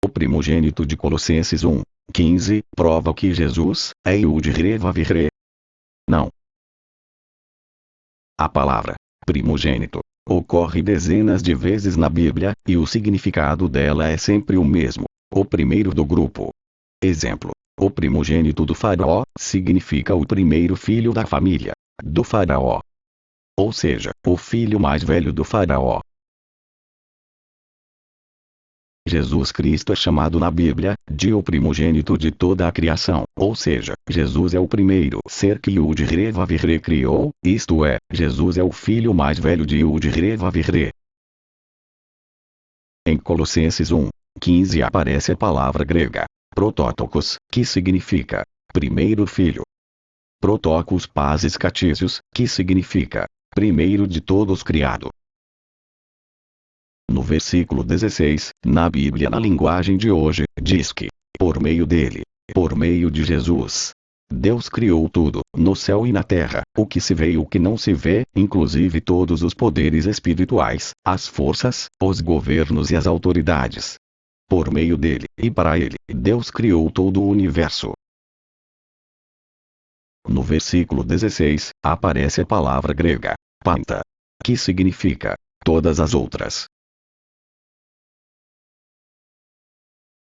O primogênito de Colossenses 1:15, prova que Jesus é Yud-Re-Vav-Re. Não. A palavra primogênito ocorre dezenas de vezes na Bíblia, e o significado dela é sempre o mesmo: o primeiro do grupo. Exemplo: o primogênito do faraó significa o primeiro filho da família do faraó. Ou seja, o filho mais velho do faraó. Jesus Cristo é chamado na Bíblia de o primogênito de toda a criação, ou seja, Jesus é o primeiro ser que Yud-Re-Vav-Re criou, isto é, Jesus é o filho mais velho de Yud-Re-Vav-Re. Em Colossenses 1:15 aparece a palavra grega protótokos, que significa primeiro filho. Protokos pasis catícios, que significa primeiro de todos criado. No versículo 16, na Bíblia na linguagem de hoje, diz que, por meio dele, por meio de Jesus, Deus criou tudo, no céu e na terra, o que se vê e o que não se vê, inclusive todos os poderes espirituais, as forças, os governos e as autoridades. Por meio dele, e para ele, Deus criou todo o universo. No versículo 16, aparece a palavra grega, panta, que significa todas as outras.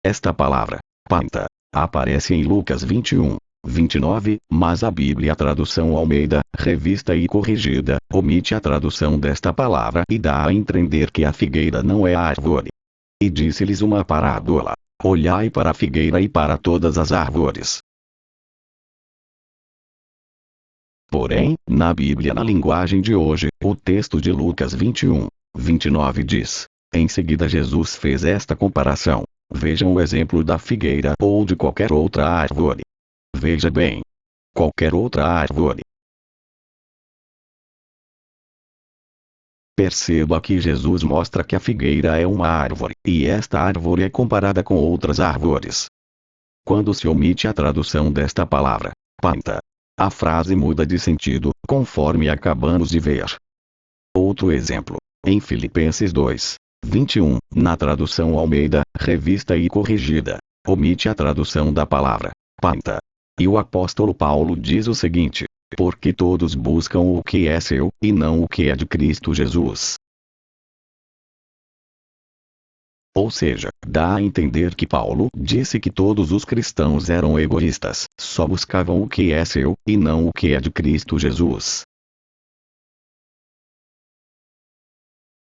Esta palavra, panta, aparece em Lucas 21:29, mas a Bíblia tradução Almeida, revista e corrigida, omite a tradução desta palavra e dá a entender que a figueira não é a árvore. E disse-lhes uma parábola: olhai para a figueira e para todas as árvores. Porém, na Bíblia na linguagem de hoje, o texto de Lucas 21:29 diz: em seguida Jesus fez esta comparação: vejam o exemplo da figueira ou de qualquer outra árvore. Veja bem. Qualquer outra árvore. Perceba que Jesus mostra que a figueira é uma árvore, e esta árvore é comparada com outras árvores. Quando se omite a tradução desta palavra, panta, a frase muda de sentido, conforme acabamos de ver. Outro exemplo. Em Filipenses 2:21, na tradução Almeida, revista e corrigida, omite a tradução da palavra panta. E o apóstolo Paulo diz o seguinte: porque todos buscam o que é seu, e não o que é de Cristo Jesus. Ou seja, dá a entender que Paulo disse que todos os cristãos eram egoístas, só buscavam o que é seu, e não o que é de Cristo Jesus.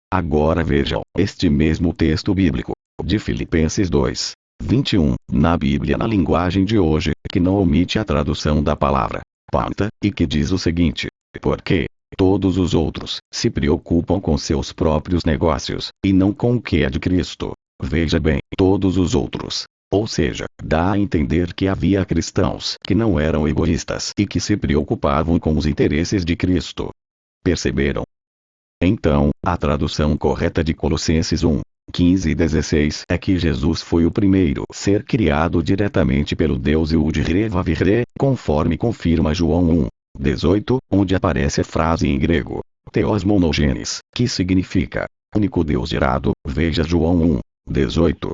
Agora vejam, este mesmo texto bíblico, de Filipenses 2:21, na Bíblia na linguagem de hoje, que não omite a tradução da palavra panta, e que diz o seguinte: porque todos os outros se preocupam com seus próprios negócios, e não com o que é de Cristo. Veja bem, todos os outros. Ou seja, dá a entender que havia cristãos que não eram egoístas e que se preocupavam com os interesses de Cristo. Perceberam? Então, a tradução correta de Colossenses 1:15 e 16 é que Jesus foi o primeiro ser criado diretamente pelo Deus Yud-Re-Vav-Re, conforme confirma João 1:18, onde aparece a frase em grego, Theos monogenes, que significa único Deus gerado, veja João 1:18.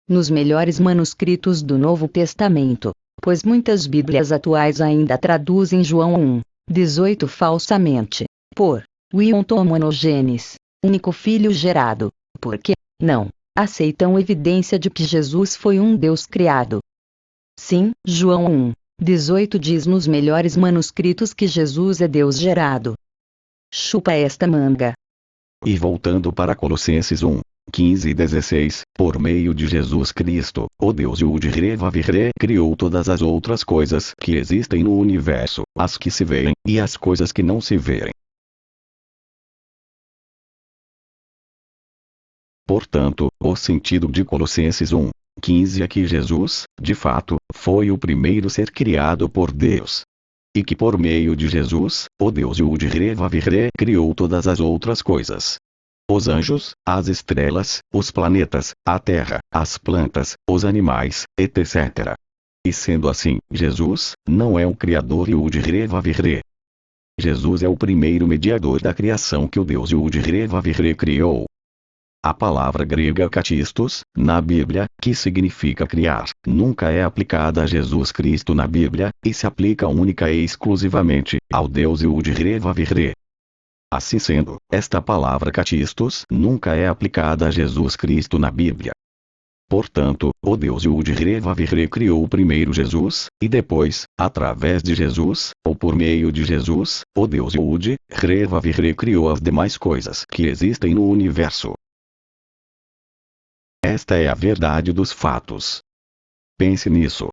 Nos melhores manuscritos do Novo Testamento, pois muitas Bíblias atuais ainda traduzem João 1:18 falsamente, por Wilton monogenes, único filho gerado, porque não aceitam evidência de que Jesus foi um Deus criado. Sim, João 1:18 diz nos melhores manuscritos que Jesus é Deus gerado. Chupa esta manga. E voltando para Colossenses 1:15 e 16, por meio de Jesus Cristo, o Deus Yud-Re-Vav-Re criou todas as outras coisas que existem no universo, as que se veem, e as coisas que não se veem. Portanto, o sentido de Colossenses 1:15 é que Jesus, de fato, foi o primeiro ser criado por Deus. E que por meio de Jesus, o Deus Yud-Re-Vav-Re criou todas as outras coisas. Os anjos, as estrelas, os planetas, a terra, as plantas, os animais, etc. E sendo assim, Jesus não é um criador Yud-Re-Vav-Re. Jesus é o primeiro mediador da criação que o Deus Yud-Re-Vav-Re criou. A palavra grega katistos, na Bíblia, que significa criar, nunca é aplicada a Jesus Cristo na Bíblia, e se aplica única e exclusivamente ao Deus Yud-Re-Vav-Re. Assim sendo, esta palavra katistos nunca é aplicada a Jesus Cristo na Bíblia. Portanto, o Deus Yud-Re-Vav-Re criou primeiro Jesus, e depois, através de Jesus, ou por meio de Jesus, o Deus Yud-Re-Vav-Re criou as demais coisas que existem no universo. Esta é a verdade dos fatos. Pense nisso.